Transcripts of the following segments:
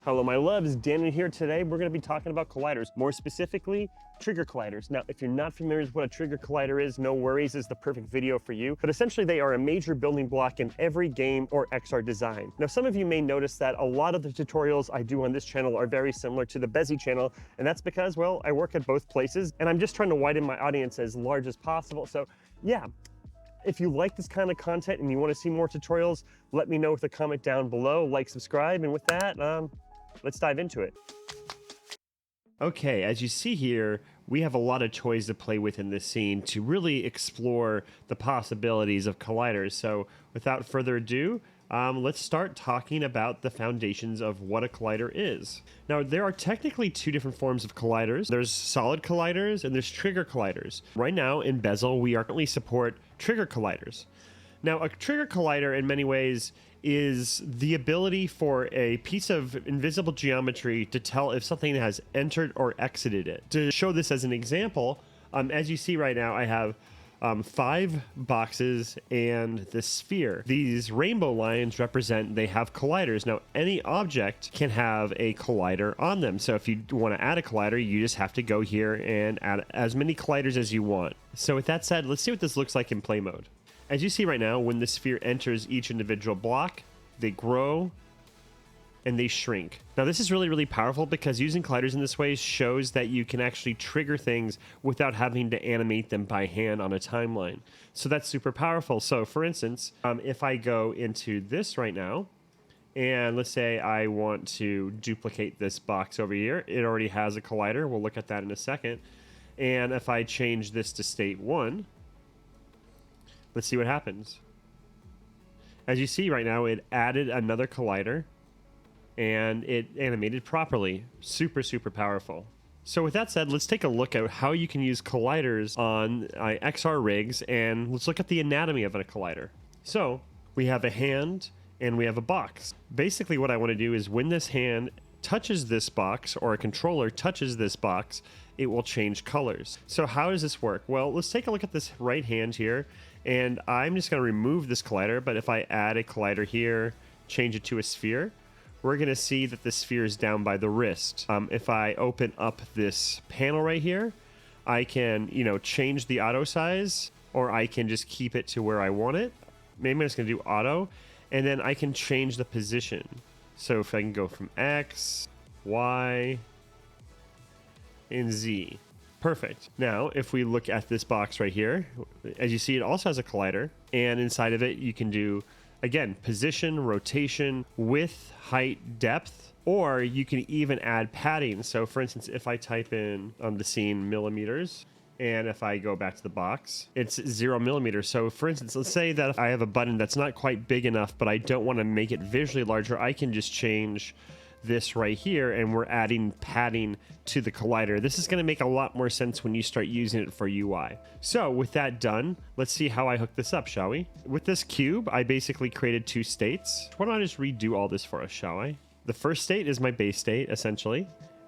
Hello my loves, Daniel here. Today we're going to be talking about colliders, more specifically trigger colliders. Now if you're not familiar with what a trigger collider is, no worries, this is the perfect video for you. But essentially they are a major building block in every game or XR design. Now some of you may notice that a lot of the tutorials I do on this channel are very similar to the Bezi channel, and that's because, well, I work at both places and I'm just trying to widen my audience as large as possible. So yeah, if you like this kind of content and you want to see more tutorials, let me know with a comment down below, like, subscribe, and with that, let's dive into it. Okay, as you see here, we have a lot of toys to play with in this scene to really explore the possibilities of colliders. So without further ado, let's start talking about the foundations of what a collider is. Now, there are technically two different forms of colliders. There's solid colliders and there's trigger colliders. Right now in Bezel, we currently support trigger colliders. Now, a trigger collider in many ways is the ability for a piece of invisible geometry to tell if something has entered or exited it. To show this as an example, as you see right now, I have 5 boxes and this sphere. These rainbow lines represent they have colliders. Now, any object can have a collider on them. So if you want to add a collider, you just have to go here and add as many colliders as you want. So with that said, let's see what this looks like in play mode. As you see right now, when the sphere enters each individual block, they grow and they shrink. Now this is really powerful because using colliders in this way shows that you can actually trigger things without having to animate them by hand on a timeline. So that's super powerful. So for instance, if I go into this right now, and let's say I want to duplicate this box over here, it already has a collider. We'll look at that in a second. And if I change this to state 1, let's see what happens. As you see right now, it added another collider and it animated properly. Super powerful. So with that said, let's take a look at how you can use colliders on XR rigs, and let's look at the anatomy of a collider. So we have a hand and we have a box. Basically what I want to do is when this hand touches this box, or a controller touches this box, it will change colors. So how does this work? Well, let's take a look at this right hand here, and I'm just going to remove this collider, but if I add a collider here, change it to a sphere, we're going to see that the sphere is down by the wrist. If I open up this panel right here, I can, change the auto size, or I can just keep it to where I want it. Maybe I'm just going to do auto, and then I can change the position. So if I can go from X, Y, and Z. Perfect. Now, if we look at this box right here, as you see, it also has a collider, and inside of it, you can do, again, position, rotation, width, height, depth, or you can even add padding. So for instance, if I type in on the scene millimeters, and if I go back to the box, it's 0 millimeters. So for instance, let's say that if I have a button that's not quite big enough, but I don't want to make it visually larger, I can just change this right here, and we're adding padding to the collider. This is going to make a lot more sense when you start using it for UI. So with that done, let's see how I hook this up, shall we? With this cube, I basically created 2 states. Why don't I just redo all this for us, shall I? The first state is my base state, essentially,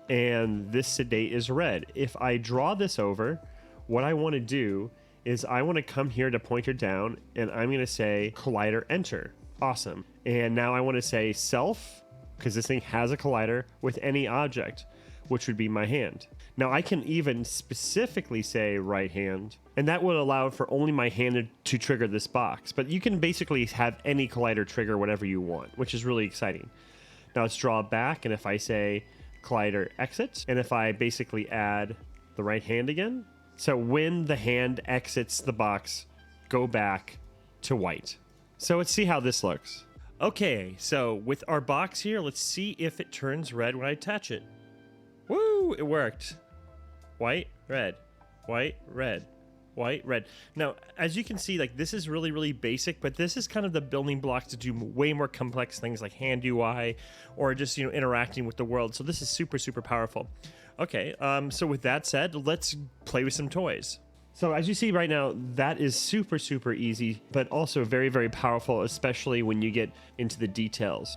and this state is red. If I draw this over, what I want to do is I want to come here to pointer down, and I'm going to say collider enter. Awesome. And now I want to say self, because this thing has a collider with any object, which would be my hand. Now I can even specifically say right hand, and that would allow for only my hand to trigger this box. But you can basically have any collider trigger whatever you want, which is really exciting. Now let's draw back, and if I say collider exit, and if I basically add the right hand again, so when the hand exits the box, go back to white. So let's see how this looks. Okay, so with our box here, let's see if it turns red when I touch it. Woo, it worked. White, red, white, red, white, red. Now, as you can see, like this is really basic, but this is kind of the building blocks to do way more complex things like hand UI or just, interacting with the world. So this is super powerful. Okay, so with that said, let's play with some toys. So as you see right now, that is super easy, but also very powerful, especially when you get into the details.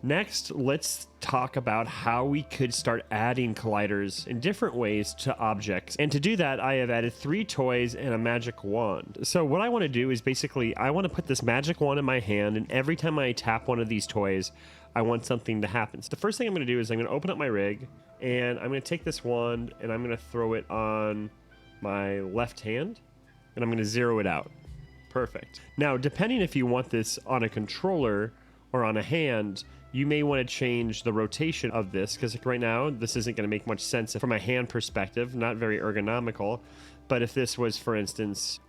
Next, let's talk about how we could start adding colliders in different ways to objects. And to do that, I have added 3 toys and a magic wand. So what I want to do is basically, I want to put this magic wand in my hand, and every time I tap one of these toys, I want something to happen. So the first thing I'm going to do is I'm going to open up my rig, and I'm going to take this wand and I'm going to throw it on my left hand, and I'm going to zero it out. Perfect. Now, depending if you want this on a controller or on a hand, you may want to change the rotation of this, because right now this isn't going to make much sense from a hand perspective, not very ergonomical. But if this was, for instance,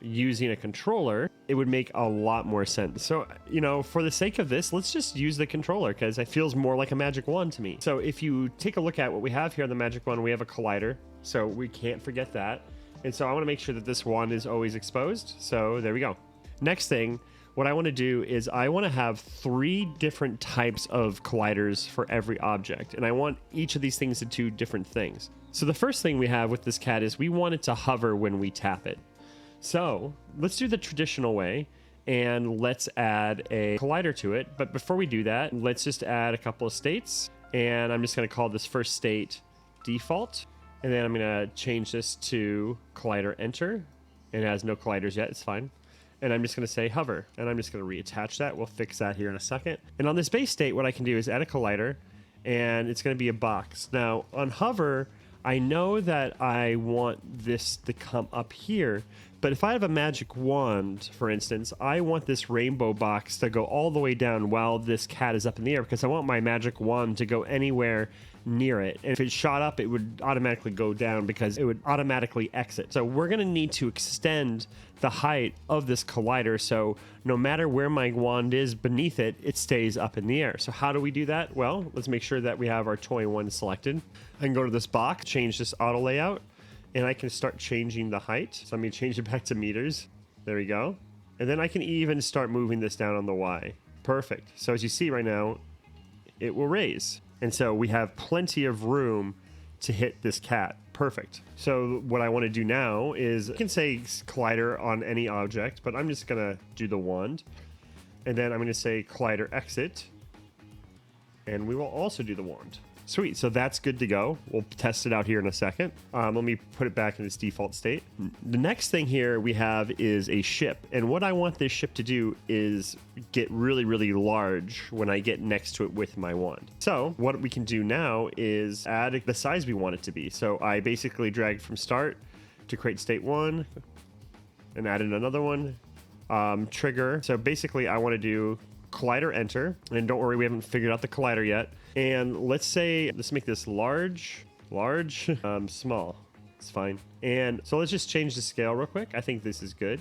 using a controller, it would make a lot more sense. So, you know, for the sake of this, let's just use the controller, because it feels more like a magic wand to me. So if you take a look at what we have here on the magic wand, we have a collider. So we can't forget that. And so I want to make sure that this wand is always exposed. So there we go. Next thing, what I want to do is I want to have 3 different types of colliders for every object. And I want each of these things to do different things. So the first thing we have with this cat is we want it to hover when we tap it. So let's do the traditional way, and let's add a collider to it. But before we do that, let's just add a couple of states. And I'm just going to call this first state default. And then I'm going to change this to collider enter. It has no colliders yet. It's fine. And I'm just going to say hover. And I'm just going to reattach that. We'll fix that here in a second. And on this base state, what I can do is add a collider. And it's going to be a box. Now, on hover, I know that I want this to come up here. But if I have a magic wand, for instance, I want this rainbow box to go all the way down while this cat is up in the air, because I want my magic wand to go anywhere near it. And if it shot up, it would automatically go down because it would automatically exit. So we're going to need to extend the height of this collider, so no matter where my wand is beneath it, it stays up in the air. So how do we do that? Well, let's make sure that we have our toy one selected. I can go to this box, change this auto layout, and I can start changing the height. So I'm going to change it back to meters. There we go. And then I can even start moving this down on the Y. Perfect. So as you see right now, it will raise. And so we have plenty of room to hit this cat. Perfect. So what I want to do now is, I can say collider on any object, but I'm just going to do the wand. And then I'm going to say collider exit. And we will also do the wand. Sweet, so that's good to go. We'll test it out here in a second. Let me put it back in its default state. The next thing here we have is a ship. And what I want this ship to do is get really, really large when I get next to it with my wand. So what we can do now is add the size we want it to be. So I basically dragged from start to create state 1 and added another one. Trigger. So basically I want to do collider enter. And don't worry, we haven't figured out the collider yet. And let's make this large, small. It's fine. And so let's just change the scale real quick. I think this is good.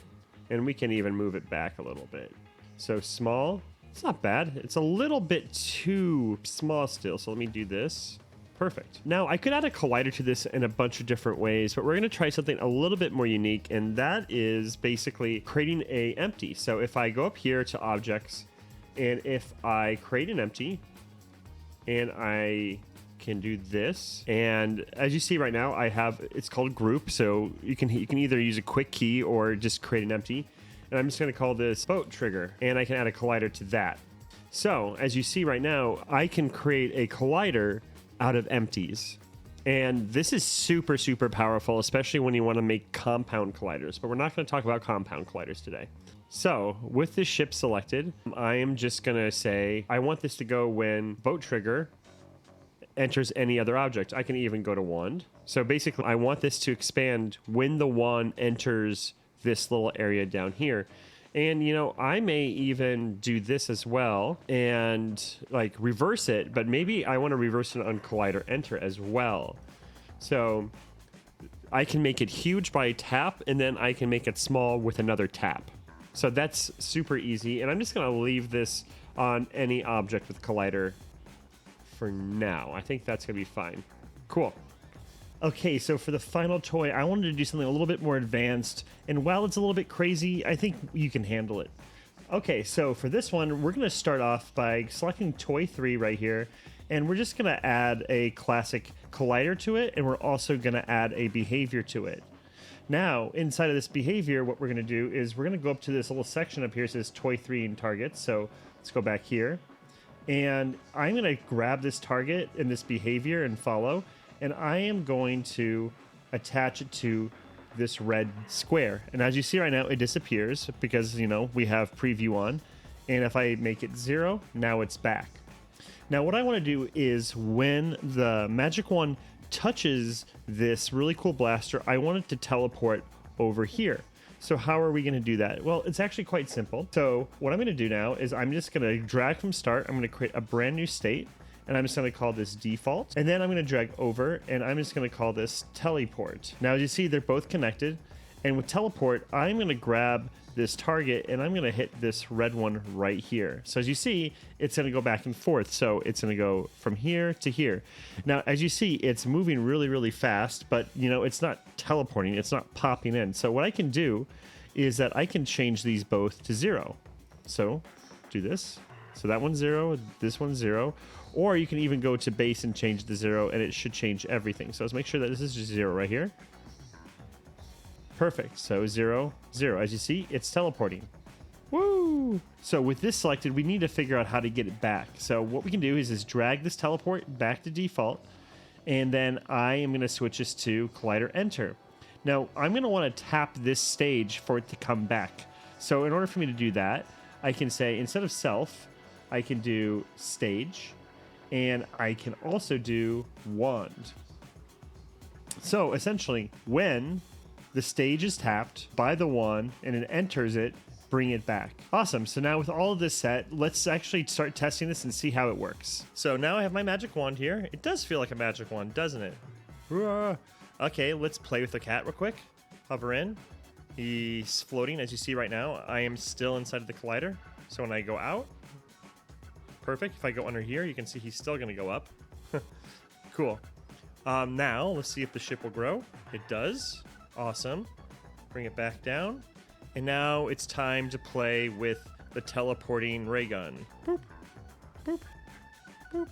And we can even move it back a little bit. So small, it's not bad. It's a little bit too small still. So let me do this. Perfect. Now I could add a collider to this in a bunch of different ways, but we're going to try something a little bit more unique. And that is basically creating a empty. So if I go up here to objects, and if I create an empty, and I can do this, and as you see right now, it's called group. So you can either use a quick key or just create an empty. And I'm just going to call this boat trigger, and I can add a collider to that. So as you see right now, I can create a collider out of empties. And this is super, super powerful, especially when you want to make compound colliders. But we're not going to talk about compound colliders today. So with this ship selected, I am just going to say, I want this to go when boat trigger enters any other object. I can even go to wand. So basically, I want this to expand when the wand enters this little area down here. And, you know, I may even do this as well and like reverse it, but maybe I want to reverse it on collider enter as well. So I can make it huge by tap, and then I can make it small with another tap. So that's super easy, and I'm just going to leave this on any object with collider for now. I think that's going to be fine. Cool. Okay, so for the final toy, I wanted to do something a little bit more advanced, and while it's a little bit crazy, I think you can handle it. Okay, so for this one, we're going to start off by selecting toy 3 right here, and we're just going to add a classic collider to it, and we're also going to add a behavior to it. Now, inside of this behavior, what we're going to do is we're going to go up to this little section up here that says toy 3 and targets. So let's go back here. And I'm going to grab this target and this behavior and follow. And I am going to attach it to this red square. And as you see right now, it disappears because, you know, we have preview on. And if I make it 0, now it's back. Now what I want to do is when the magic wand touches this really cool blaster, I want it to teleport over here. So how are we going to do that? Well, it's actually quite simple. So what I'm going to do now is I'm just going to drag from start. I'm going to create a brand new state, and I'm just going to call this default. And then I'm going to drag over, and I'm just going to call this teleport. Now, as you see, they're both connected. And with teleport, I'm going to grab this target, and I'm going to hit this red one right here. So as you see, it's going to go back and forth. So it's going to go from here to here. Now, as you see, it's moving really, really fast, but you know, it's not teleporting. It's not popping in. So what I can do is that I can change these both to 0. So do this. So that one's 0, this one's 0. Or you can even go to base and change the 0, and it should change everything. So let's make sure that this is just 0 right here. Perfect. So 0, 0. As you see, it's teleporting. Woo! So with this selected, we need to figure out how to get it back. So what we can do is drag this teleport back to default, and then I am going to switch this to collider enter. Now, I'm going to want to tap this stage for it to come back. So in order for me to do that, I can say, instead of self, I can do stage, and I can also do wand. So essentially, when the stage is tapped by the wand and it enters it, bring it back. Awesome. So now with all of this set, let's actually start testing this and see how it works. So now I have my magic wand here. It does feel like a magic wand, doesn't it? Okay, let's play with the cat real quick. Hover in. He's floating, as you see right now. I am still inside of the collider. So when I go out, perfect. If I go under here, you can see he's still going to go up. Cool. Now, let's see if the ship will grow. It does. Awesome. Bring it back down. And now it's time to play with the teleporting ray gun. Boop, boop, boop.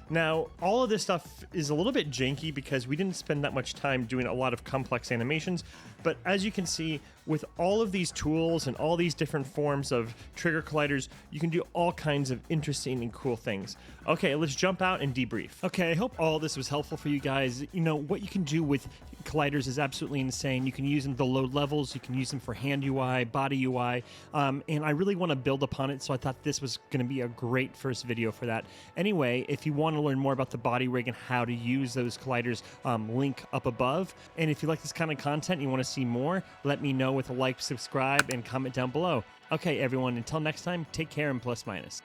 Now, all of this stuff is a little bit janky because we didn't spend that much time doing a lot of complex animations, but as you can see, with all of these tools and all these different forms of trigger colliders, you can do all kinds of interesting and cool things. Okay, let's jump out and debrief. Okay, I hope all this was helpful for you guys. You know, what you can do with colliders is absolutely insane. You can use them to load levels, you can use them for hand UI, body UI, and I really want to build upon it, so I thought this was going to be a great first video for that. Anyway, if you want to learn more about the body rig and how to use those colliders, link up above. And if you like this kind of content and you want to see more, let me know with a like, subscribe, and comment down below. Okay, everyone, until next time, take care and plus minus.